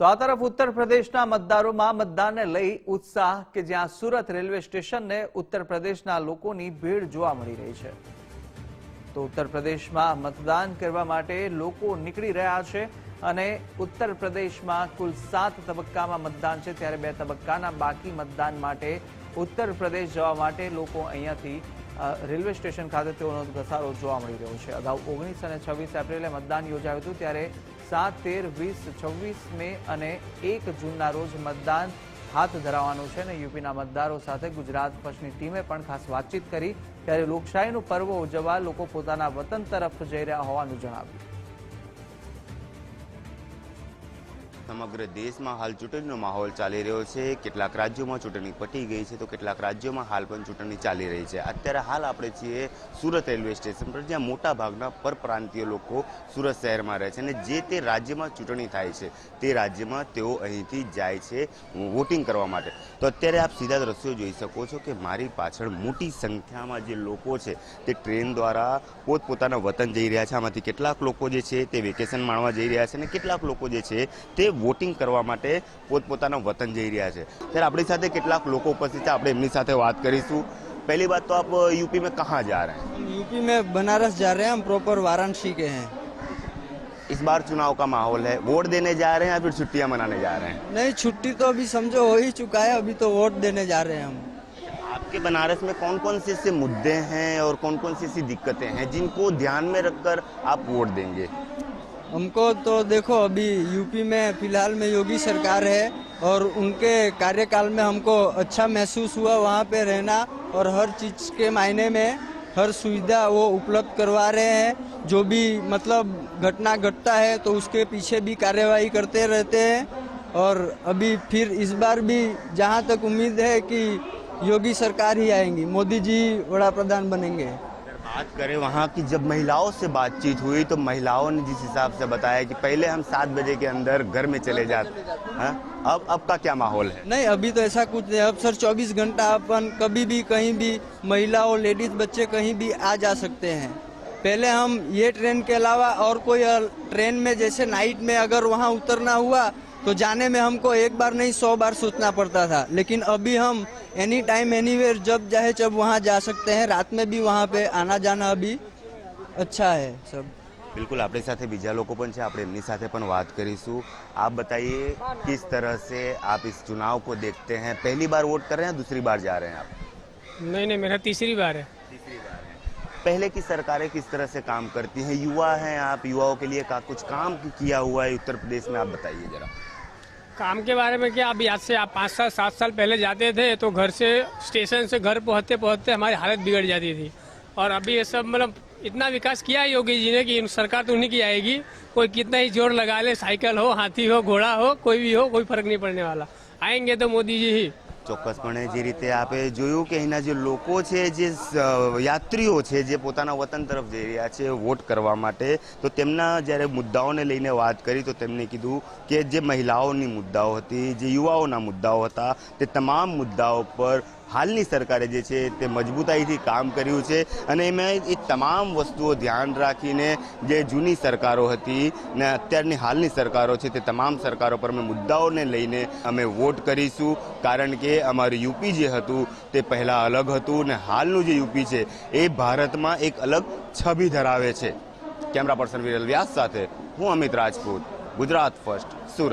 તો આ તરફ ઉત્તર પ્રદેશના મતદારોમાં મતદાનને લઈ ઉત્સાહ કે જ્યાં સુરત રેલવે સ્ટેશનને ઉત્તર પ્રદેશના લોકોની ભીડ જોવા મળી રહી છે। તો ઉત્તર પ્રદેશમાં મતદાન કરવા માટે લોકો નીકળી રહ્યા છે અને ઉત્તર પ્રદેશમાં કુલ 7 તબક્કામાં મતદાન છે, ત્યારે 2 તબક્કાના બાકી મતદાન માટે ઉત્તર પ્રદેશ જવા માટે લોકો અહીંયાથી રેલવે સ્ટેશન ખાતે તેઓનો ઘસારો જોવા મળી રહ્યો છે। અગાઉ 19 અને 26 એપ્રિલે મતદાન યોજાયું હતું, ત્યારે 7, 13, 20, 26 મે અને 1 જૂનના રોજ મતદાન હાથ ધરાવવાનું છે અને યુપીના મતદારો સાથે ગુજરાત ફર્સ્ટની ટીમે પણ ખાસ વાતચીત કરી, ત્યારે લોકશાહીનું પર્વ ઉજવવા લોકો પોતાના વતન તરફ જઈ રહ્યા હોવાનું જણાવ્યું। સમગ્ર દેશમાં હાલ ચૂંટણીનો માહોલ ચાલી રહ્યો છે। કેટલાક રાજ્યોમાં ચૂંટણી પતી ગઈ છે તો કેટલાક રાજ્યોમાં હાલ પણ ચૂંટણી ચાલી રહી છે। અત્યારે હાલ આપણે છીએ સુરત રેલવે સ્ટેશન પર, જ્યાં મોટા ભાગના પરપ્રાંતીય લોકો સુરત શહેરમાં રહે છે અને જે તે રાજ્યમાં ચૂંટણી થાય છે તે રાજ્યમાં તેઓ અહીંથી જાય છે વોટિંગ કરવા માટે। તો અત્યારે આપ સીધા દ્રશ્યો જોઈ શકો છો કે મારી પાછળ મોટી સંખ્યામાં જે લોકો છે તે ટ્રેન દ્વારા પોતપોતાના વતન જઈ રહ્યા છે। આમાંથી કેટલાક લોકો જે છે તે વેકેશન માણવા જઈ રહ્યા છે અને કેટલાક લોકો જે છે તે वोटिंग करवा माटे पोतपोताना वतन जई रह्या छे। त्यारे आपणी साथे केटलाक लोको उपस्थित छे, आपणे एमनी साथे वात करीशुं। पहली बात तो आप यूपी में कहाँ जा रहे हैं? हम यूपी में बनारस जा रहे हैं, हम प्रॉपर वाराणसी के हैं। इस बार चुनाव का माहौल है, वोट देने जा रहे हैं या फिर छुट्टियां मनाने जा रहे हैं? नहीं, छुट्टी तो अभी समझो हो ही चुका है, अभी तो वोट देने जा रहे हैं हम। आपके बनारस में कौन कौन से ऐसे मुद्दे हैं और कौन कौन सी ऐसी दिक्कतें हैं जिनको ध्यान में रखकर आप वोट देंगे? हमको तो देखो, अभी यूपी में फिलहाल में योगी सरकार है और उनके कार्यकाल में हमको अच्छा महसूस हुआ वहाँ पे रहना, और हर चीज़ के मायने में हर सुविधा वो उपलब्ध करवा रहे हैं। जो भी मतलब घटना घटता है तो उसके पीछे भी कार्यवाही करते रहते हैं, और अभी फिर इस बार भी जहाँ तक उम्मीद है कि योगी सरकार ही आएंगी, मोदी जी वड़ा प्रधान बनेंगे। बात करें वहाँ की, जब महिलाओं से बातचीत हुई तो महिलाओं ने जिस हिसाब से बताया कि पहले हम 7 बजे के अंदर घर में चले जाते हैं, अब का क्या माहौल है? नहीं, अभी तो ऐसा कुछ नहीं। अब सर 24 घंटा अपन कभी भी कहीं भी महिलाओं, लेडीज, बच्चे कहीं भी आ जा सकते हैं। पहले हम ये ट्रेन के अलावा और कोई ट्रेन में जैसे नाइट में अगर वहाँ उतरना हुआ तो जाने में हमको एक बार नहीं 100 बार सोचना पड़ता था, लेकिन अभी हम एनी टाइम एनीवेयर जब चाहे जब वहाँ जा सकते हैं। रात में भी वहाँ पे आना जाना अभी अच्छा है सब। बिल्कुल, अपने साथ बीजा लोग पण छे, आपणे एमनी साथे पण बात करीशुं। आप बताइए किस तरह से आप इस चुनाव को देखते हैं? पहली बार वोट कर रहे हैं, दूसरी बार जा रहे हैं आप? नहीं, मेरा तीसरी बार है। तीसरी बार है। पहले की सरकारें किस तरह से काम करती हैं? युवा हैं आप, युवाओं के लिए कुछ काम किया हुआ है उत्तर प्रदेश में, आप बताइए जरा। काम के बारे में क्या, अभी आज से आप 5-7 साल पहले जाते थे तो घर से स्टेशन से घर पहुँचते पहुँचते हमारी हालत बिगड़ जाती थी, और अभी ये सब मतलब इतना विकास किया है योगी जी ने कि सरकार तो उन्हीं की आएगी। कोई कितना ही जोर लगा ले, साइकिल हो, हाथी हो, घोड़ा हो, कोई भी हो, कोई फर्क नहीं पड़ने वाला। आएंगे तो मोदी जी ही। ચોક્કસપણે જે રીતે આપે જોયું કે અહીંના જે લોકો છે, જે યાત્રીઓ છે, જે પોતાના વતન તરફ જઈ રહ્યા છે વોટ કરવા માટે, તો તેમના જ્યારે મુદ્દાઓને લઈને વાત કરી તો તેમણે કીધું કે જે મહિલાઓની મુદ્દાઓ હતી, જે યુવાઓના મુદ્દાઓ હતા, તે તમામ મુદ્દાઓ પર હાલની સરકારે જે છે તે મજબૂતાઈથી કામ કર્યું છે અને એમાં એ તમામ વસ્તુઓ ધ્યાન રાખીને જે જૂની સરકારો હતી ને અત્યારની હાલની સરકારો છે તે તમામ સરકારો પર અમે મુદ્દાઓને લઈને અમે વોટ કરીશું, કારણ કે અમારું યુપી જે હતું તે પહેલાં અલગ હતું ને હાલનું જે યુપી છે એ ભારતમાં એક અલગ છબી ધરાવે છે। કેમેરા પર્સન વિરલ વ્યાસ સાથે હું અમિત રાજપૂત, ગુજરાત ફર્સ્ટ, સુરત।